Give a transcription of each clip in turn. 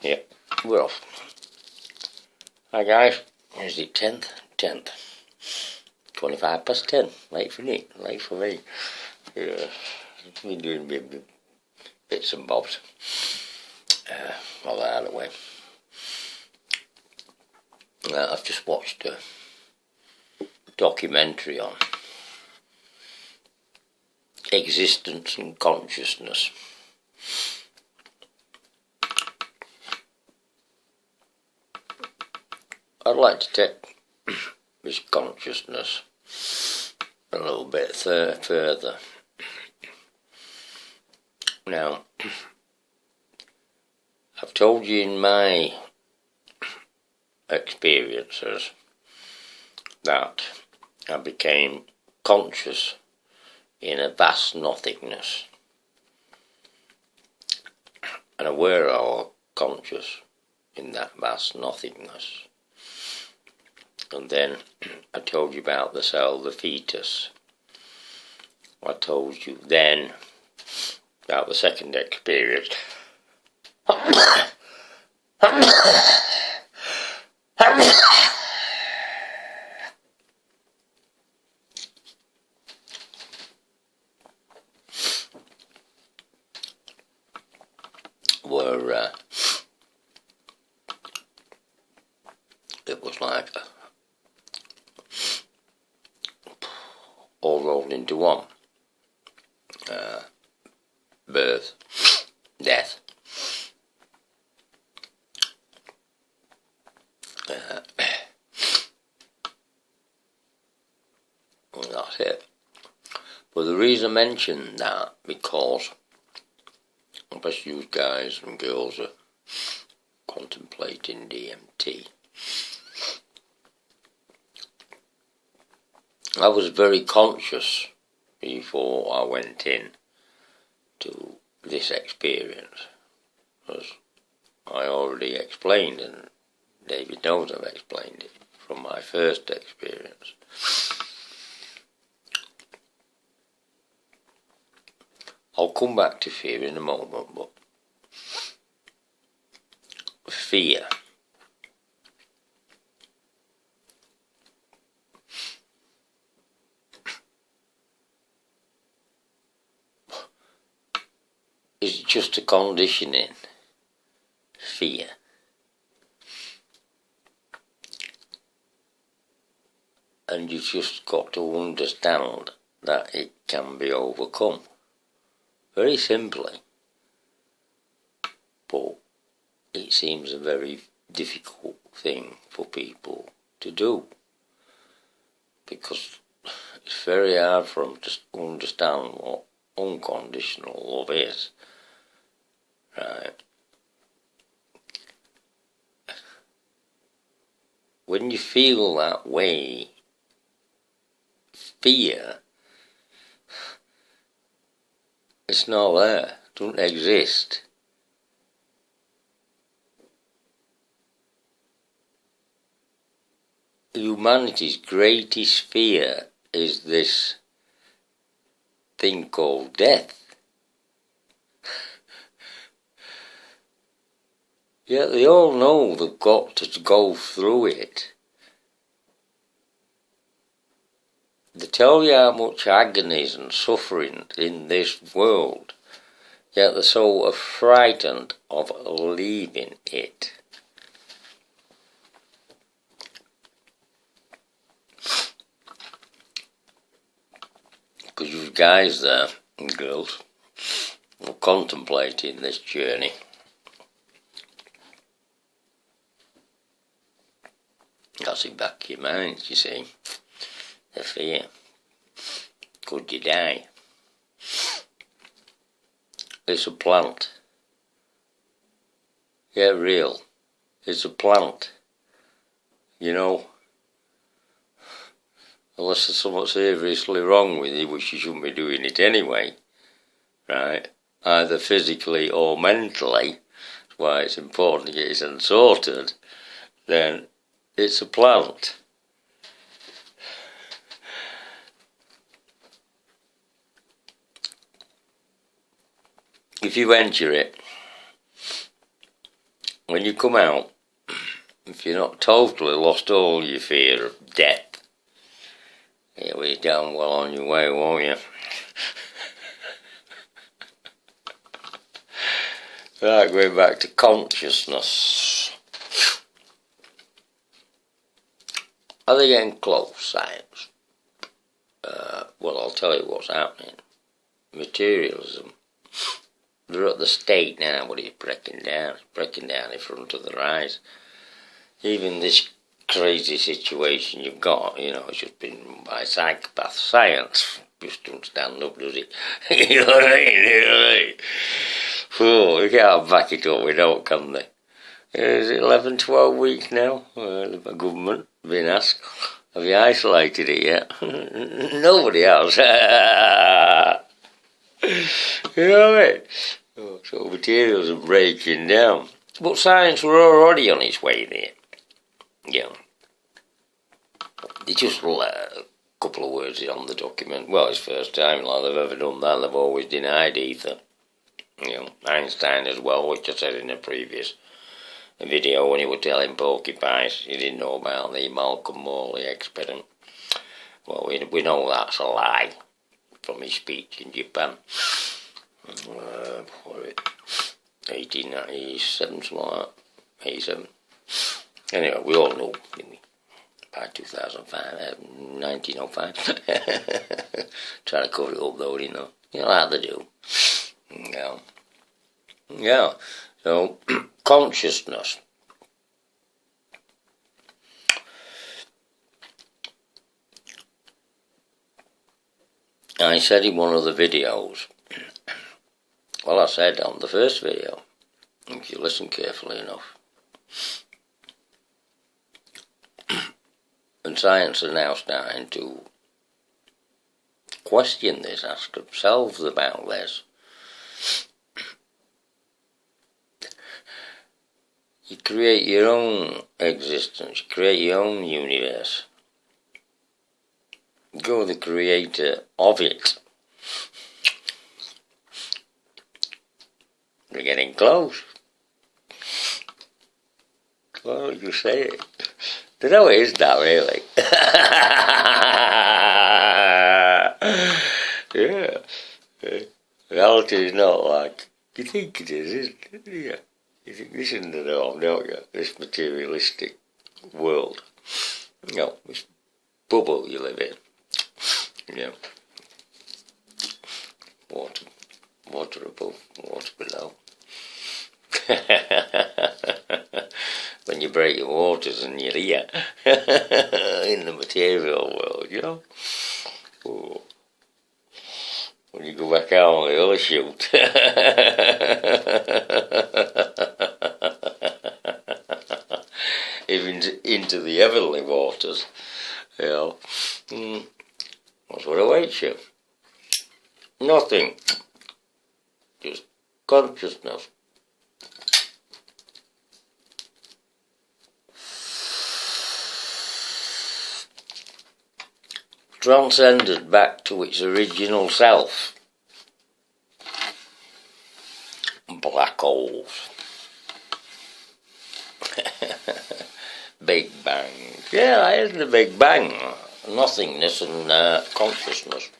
Yep, we're off. Hi guys, is it 10th? 10th. 25 past 10. Late for me. Late for me. Yeah, we're doing bits and bobs. All that out of the way. I've just watched a documentary on existence and consciousness. I'd like to take this consciousness a little bit further. Now, I've told you in my experiences that I became conscious in a vast nothingness and aware or conscious in that vast nothingness. And then I told you about the cell, the fetus. I told you then about the second experience. Where it was like all rolled into one. Birth, death, that's it. But the reason I mention that, because I guess you guys and girls are contemplating DMT. I was very conscious before I went in to this experience, as I already explained, and David knows I've explained it from my first experience. I'll come back to fear in a moment, but fear is just a conditioning. Fear. And you've just got to understand that it can be overcome. Very simply. But it seems a very difficult thing for people to do. Because it's very hard for them to understand what unconditional love is. Right? When you feel that way, fear, it's not there, it doesn't exist. Humanity's greatest fear is this thing called death. Yet they all know they've got to go through it. They tell you how much agonies and suffering in this world, yet they're so frightened of leaving it. Because you guys there, and girls, are contemplating this journey. That's in back of your mind, you see. The fear. Could you die? It's a plant. Yeah, real. It's a plant. You know, unless there's something seriously wrong with you, which you shouldn't be doing it anyway, right? Either physically or mentally, that's why it's important to get it sorted, then it's a plant. If you enter it, when you come out, if you're not totally lost all your fear of death, you'll be damn well on your way, won't you? Right, going back to consciousness. Are they getting close, science? Well, I'll tell you what's happening. Materialism. They're at the state now, but it's breaking down in front of their eyes. Even this crazy situation you've got, it's just been run by psychopath science. Just don't stand up, does it? You know what I mean? Oh, you can't back it up without, can they? Is it 11, 12 weeks now? The government been asked, have you isolated it yet? Nobody has. You know what I mean? Oh, so materials are breaking down. But science were already on its way there. They just a couple of words on the document. Well, it's the first time like they've ever done that. They've always denied ether. Einstein as well, which I said in a previous video when he was telling porcupines he didn't know about the Malcolm Morley experiment. Well, we know that's a lie from his speech in Japan. 1897, something like that. 87. Anyway, we all know, didn't we? By 2005, 1905. Try to cover it up though, like they do. Yeah. So, consciousness. I said in one of the videos, well, I said on the first video, if you listen carefully enough, and science are now starting to question this, ask themselves about this. You create your own existence, you create your own universe. You're the creator of it. We're getting close. Well, you say it. Don't know what is that really. Yeah. Reality is not like you think it is, isn't it? Yeah. You think this isn't the norm, don't you? This materialistic world. This bubble you live in. Water above, water below. When you break your waters and you're here in the material world, Oh. When you go back out on the other shoot. Even into the heavenly waters, That's what awaits you. Nothing. Just consciousness. Transcended back to its original self. Black holes. Big Bang. Yeah, that is the Big Bang. Nothingness and consciousness.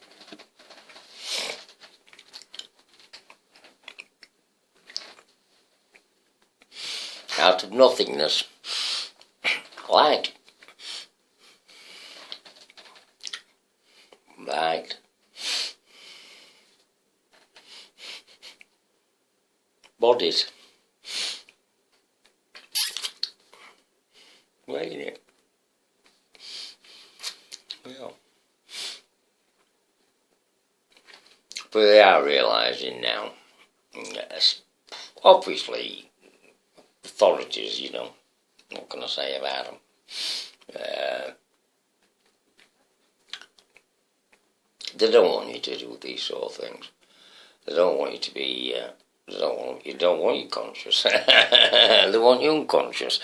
Out of nothingness, light. Light. Bodies. Waiting it. But they are realising now, yes, obviously, authorities, what can I say about them? They don't want you to do these sort of things. They don't want you to be, they don't want you conscious. They want you unconscious.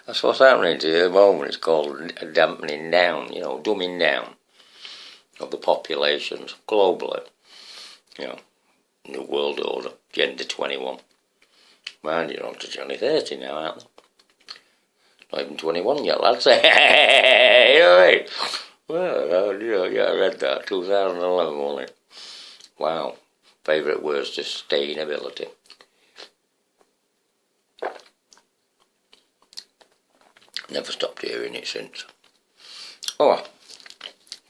That's what's happening to you at the moment. It's called dampening down, dumbing down of the populations globally. New World Order, Agenda 21. Mind you're on to Johnny 30 now, aren't they? Not even 21 yet, lads. Hey, well, yeah, I read that. 2011, wasn't it? Wow. Favourite words, sustainability. Never stopped hearing it since. Oh,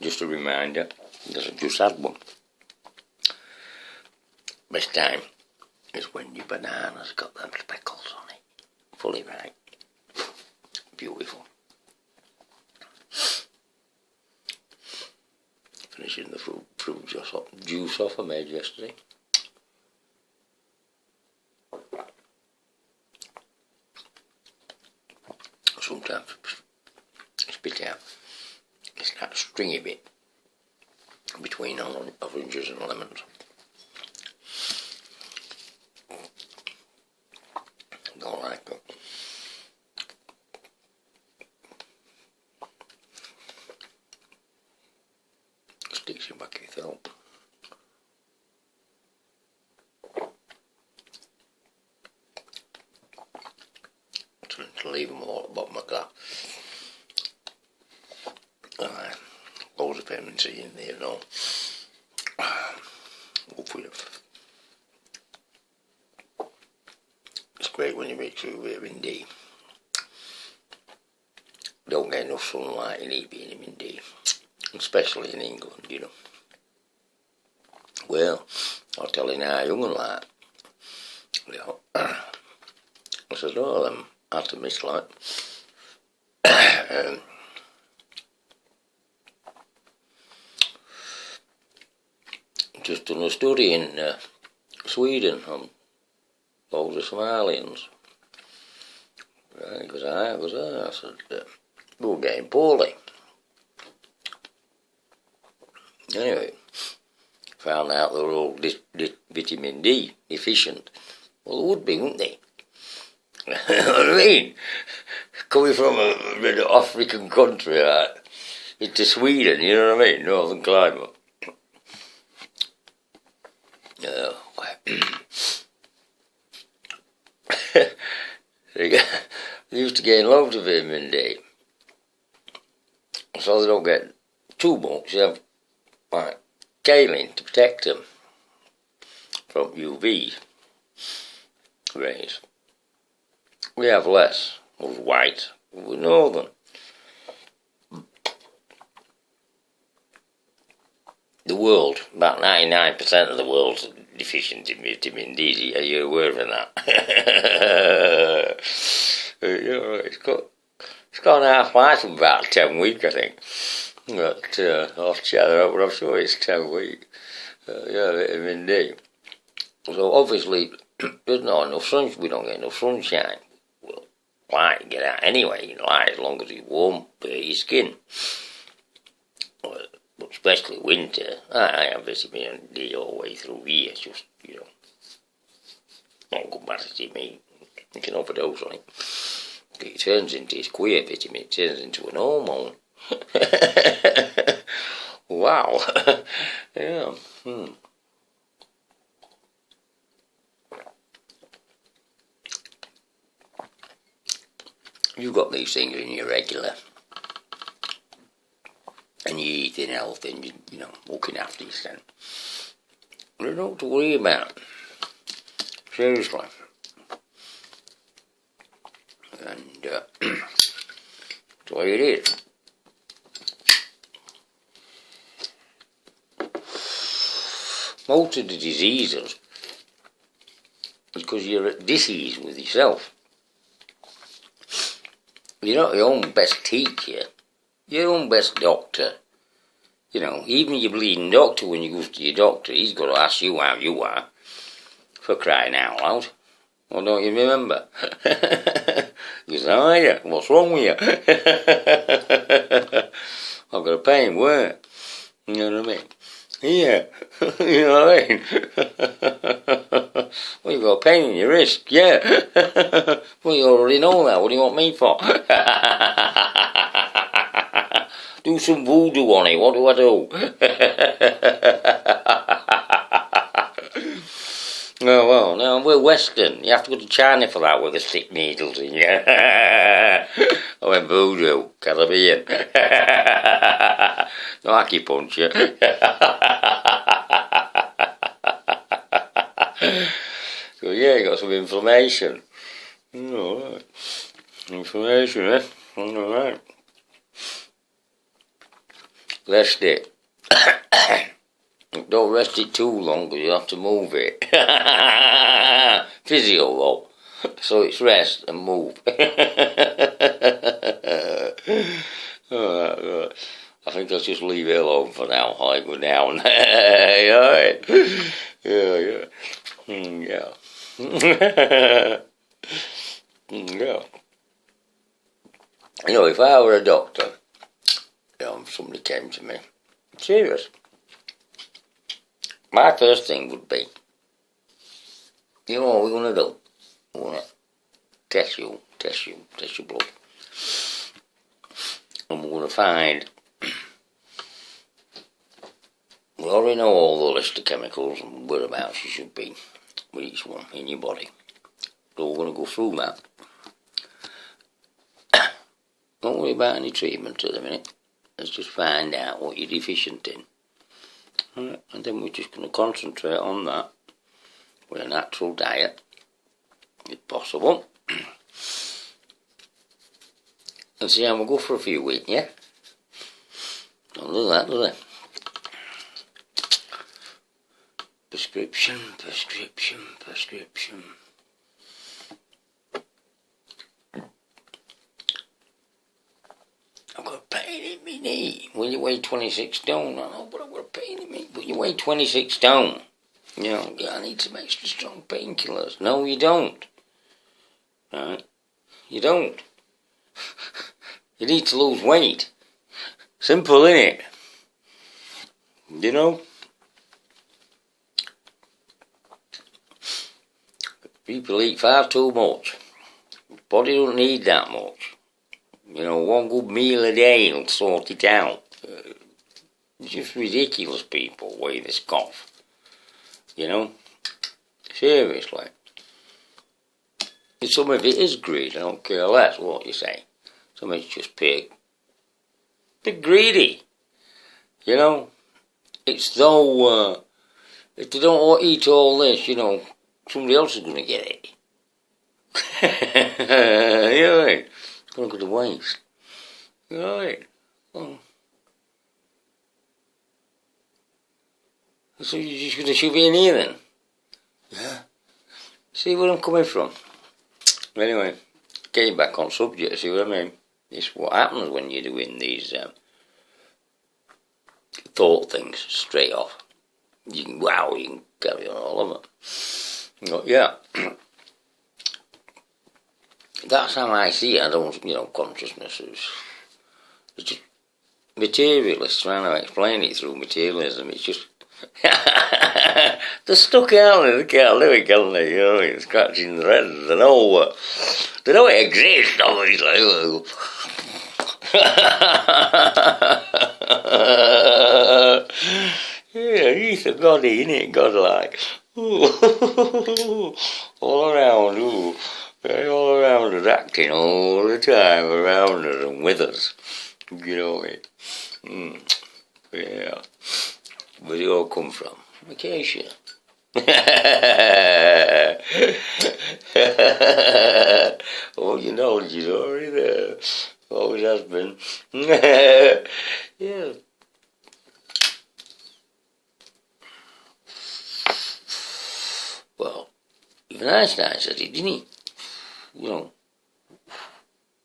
just a reminder, because I just had one. Best time is when your banana's got them speckles on it. Fully ripe. Beautiful. Finishing the fruit juice off I made yesterday. Sometimes spit out. It's that stringy bit between oranges and lemons. Don't like it. Sticks in back of your throat. To leave them all at the bottom of the glass. Loads of vitamin C in there and all. Hopefully it's great when you mix it with vitamin D. Don't get enough sunlight, you need vitamin D. Especially in England, you know. Well, I'll tell you now, young and like, you know, I said, oh, them atomists like, just done a study in Sweden on loads of Somalians. Right, because I said, we were getting poorly. Anyway, found out they were all vitamin D deficient. Well, they would be, wouldn't they? You know what I mean? Coming from a African country into Sweden, you know what I mean? Northern climate. They used to gain loads of vitamin D. So they don't get too much. They have like kaolin to protect them from UV rays. We have less. We're white. We're northern. The world, about 99% of the world's deficient in vitamin D. Are you aware of that? You know, it's got an half-life of about 10 weeks, I think. But I'll check that out, but I'm sure it's 10 weeks. Yeah, vitamin D. So obviously, there's not enough sunshine. We don't get enough sunshine. Well, light get out anyway. Light as long as it's warm for your skin. But especially winter, I have vitamin D all the way through here. It's just, you know, not good matter to me. You can overdose on it. It turns into, it's queer vitamin, it turns into an hormone. Wow. Yeah. You've got these things in your regular, and you're eating healthy, and you know, looking after yourself. There's nothing to worry about. Seriously. And that's the way it is. Most of the diseases is because you're at disease with yourself. You're not your own best teacher, your own best doctor. You know, even your bleeding doctor, when you go to your doctor, he's got to ask you how you are, for crying out loud. Well, don't you remember? He says, how are you? What's wrong with you? I've got a pain, where? You know what I mean? Yeah. You know what I mean? Well, you've got a pain in your wrist, yeah. Well, you already know that. What do you want me for? Do some voodoo on it. What do I do? no, we're Western. You have to go to China for that with the stick needles in you. I went voodoo, Caribbean. No acupuncture. So yeah, you got some inflammation. Alright. Inflammation, eh? Alright. Rest it. Don't rest it too long because you have to move it. Physio though. So it's rest and move. Alright. I think I'll just leave it alone for now. I go down. Alright. Yeah. Yeah. Yeah. You know, if I were a doctor, somebody came to me, serious, my first thing would be, you know what we're going to do? We're going to test your blood. And we're going to find, we already know all the list of chemicals and whereabouts you should be with each one in your body. So we're going to go through that. Don't worry about any treatment at the minute. Let's just find out what you're deficient in. Right, and then we're just going to concentrate on that with a natural diet, if possible. And see how we go for a few weeks, yeah? Don't do that, do they? Prescription. I've got a pain in my knee. Well, you weigh 26 stone. I know, but I've got a pain in me. But you weigh 26 stone. You know, yeah, I need some extra strong painkillers. No, you don't. Right? You don't. You need to lose weight. Simple, innit? You know? People eat far too much. Body don't need that much. You know, one good meal a day will sort it out. It's just ridiculous, people, weigh this cough. You know? Seriously. And some of it is greed, I don't care less what you say. Some of it's just big greedy. You know? It's though, if they don't eat all this, you know, somebody else is going to get it. You know what I mean? It's going to go to waste. You know what I mean? Oh. So you're just going to shove it in here then? Yeah. See where I'm coming from? Anyway, getting back on subject, see what I mean? It's what happens when you're doing these thought things straight off. You can carry on all of it. But yeah. That's how I see it. I don't, consciousness is, it's just materialists trying to explain it through materialism. It's just, they're stuck out there, they can't do it, can they? You know, it's scratching their heads. They know it exists, obviously. Yeah, he's a goddy, innit? Godlike. All around, ooh. All around us, acting all the time around us and with us. You know what I mean? Yeah. Where'd it all come from? Acacia. Oh, your knowledge is already there. Always has been. Yeah. Well, even Einstein said it, didn't he? You know,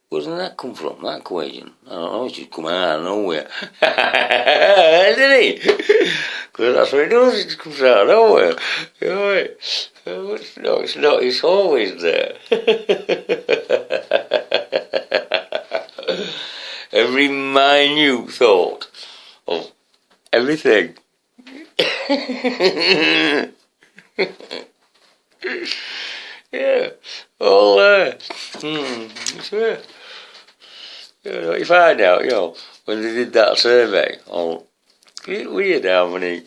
where did that come from, that equation? I don't know, it's just come out of nowhere. Did he? Because that's what it does, it comes out of nowhere. You know, it's not, it's always there. Every minute thought of everything. Yeah, all there. It's there. What you find out, when they did that survey, weird how many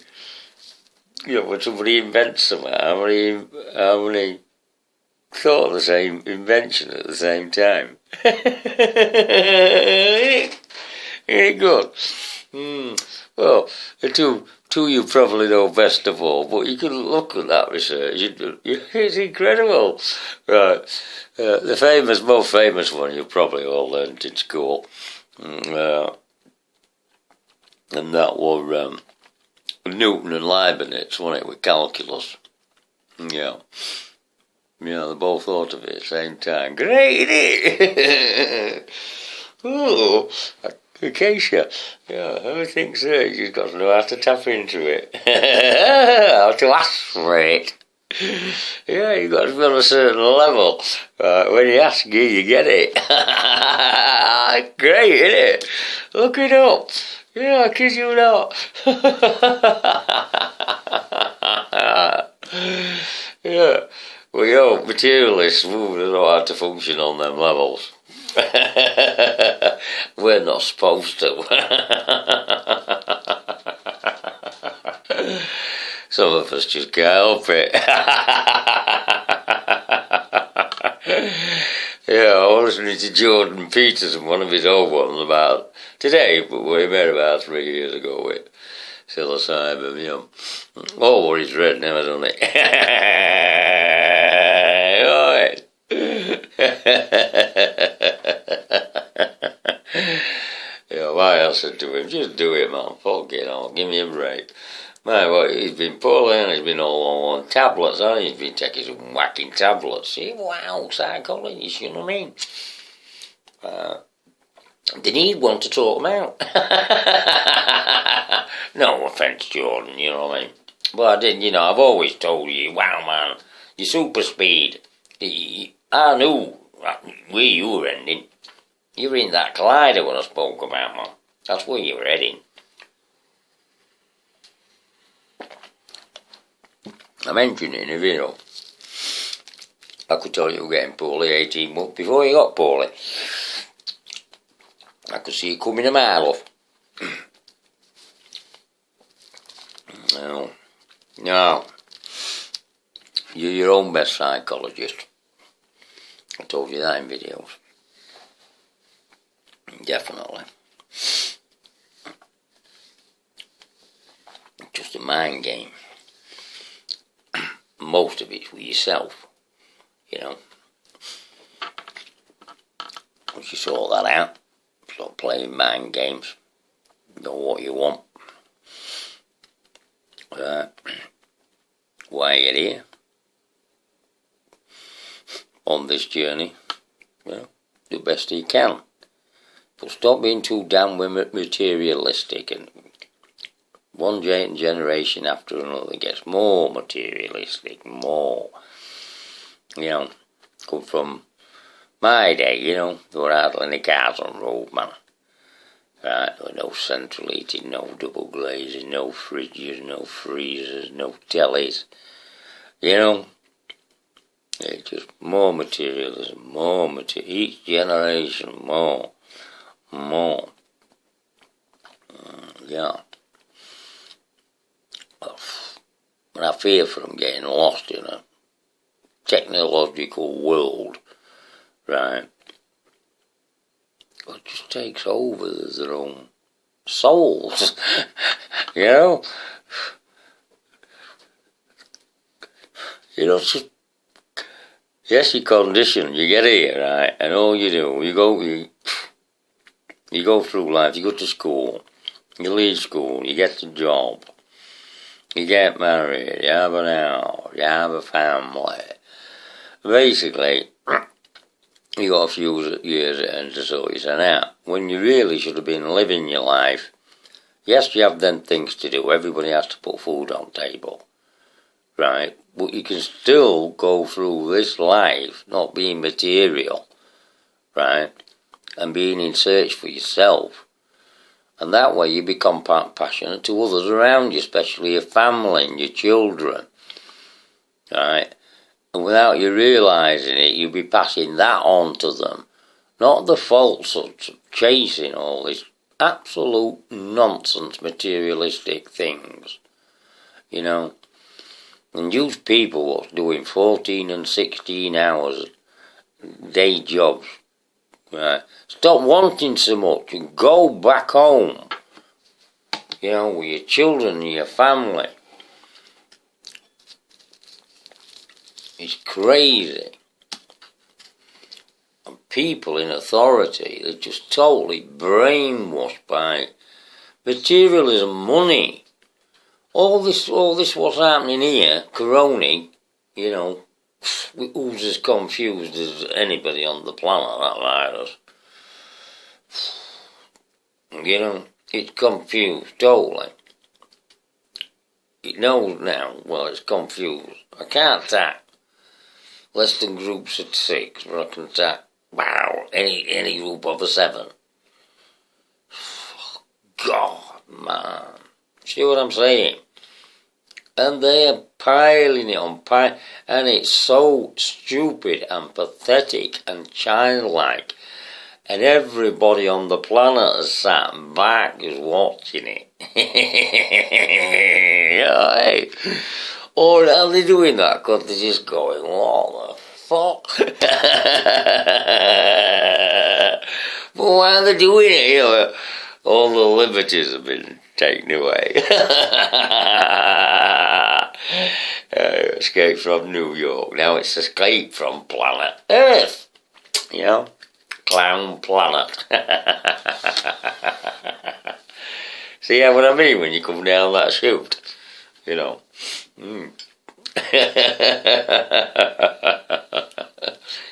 when somebody invents something, how many thought of the same invention at the same time? Ain't good. Well, the two you probably know best of all, but you can look at that research. It's incredible. Right. The most famous one you probably all learned in school, and that was Newton and Leibniz, wasn't it, with calculus? Yeah. Yeah, they both thought of it at the same time. Great, isn't it? Oh, Acacia. Yeah, everything says you've got to know how to tap into it. How to ask for it. Yeah, you've got to be on a certain level. When you ask you get it. Great, isn't it? Look it up. Yeah, I kid you not. Yeah. Well, materialists, we don't know how to function on them levels. We're not supposed to. Some of us just can't help it. Yeah, I was listening to Jordan Peterson, one of his old ones about today, but we made about 3 years ago with psilocybin, you know. Oh, what he's read, never done it. Yeah, why else I do him? Just do it, man. Fuck it on. Give me a break. Man, what, he's been poorly and he's been all on tablets, hasn't he? He's been taking some whacking tablets. See, wow, psychologist, you know what I mean? They need one to talk them out. No offence, Jordan, you know what I mean? But I didn't, you know, I've always told you, wow, man, you're super speed. I knew where you were ending. You were in that collider when I spoke about, man. That's where you were heading. I mentioned it in a video. I could tell you were getting poorly 18 months before you got poorly. I could see you coming a mile off. No. You're your own best psychologist. I told you that in videos. Definitely. Just a mind game. Most of it's with yourself, you know. Once you sort that out, stop playing mind games. Know what you want. Why you're here on this journey, well, do the best you can. But stop being too damn materialistic, and one generation after another gets more materialistic, more. You know, come from my day, you know, there were hardly any cars on the road, man. Right, there were no central heating, no double glazing, no fridges, no freezers, no tellies. You know, it's just more materialism, each generation, more. Yeah. And I fear from getting lost in a technological world, right? It just takes over their own souls, you know? You know, just, yes, you're conditioned, you get here, right? And all you do, you go through life, you go to school, you leave school, you get a job, you get married, you have an house, you have a family. Basically, you got a few years at the end to sort yourself out. When you really should have been living your life, yes, you have them things to do. Everybody has to put food on the table, right? But you can still go through this life not being material, right? And being in search for yourself. And that way you become passionate to others around you, especially your family and your children, right? And without you realising it, you'll be passing that on to them. Not the falsehoods of chasing all these absolute nonsense materialistic things. You know, And those people what's doing 14 and 16 hours day jobs, right? Stop wanting so much and go back home, you know, with your children and your family. It's crazy. And people in authority, they're just totally brainwashed by materialism, money. All this what's happening here, Corona, you know, who's as confused as anybody on the planet, that virus. You know, it's confused totally. It knows now, well, it's confused. I can't attack less than groups of 6, but I can attack, wow, any group of a 7. God, man. See what I'm saying? And they're piling it on and it's so stupid and pathetic and childlike. And everybody on the planet has sat back is watching it. Right? Or are they doing that because they're just going, what the fuck? But why are they doing it? You know, all the liberties have been taken away. Escape from New York. Now it's escape from planet Earth. You know? Clown planet. See what I mean when you come down that chute? You know.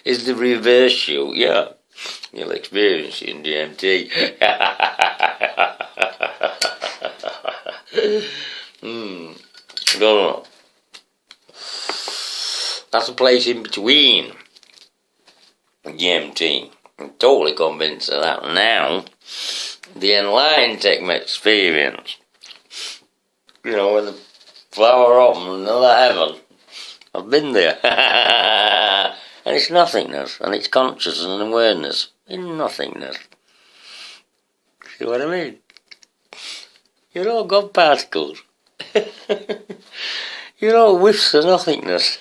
It's the reverse chute, yeah. You'll experience it in DMT. I don't know. That's a place in between GMT. I'm totally convinced of that now. The enlightened experience. You know, when the flower opened another heaven. I've been there. And it's nothingness, and it's consciousness and awareness in nothingness. See what I mean? You're all God particles. You're all whiffs of nothingness.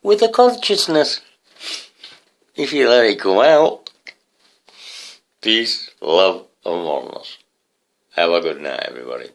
With a consciousness. If you let it come out. Peace, love, and oneness. Have a good night, everybody.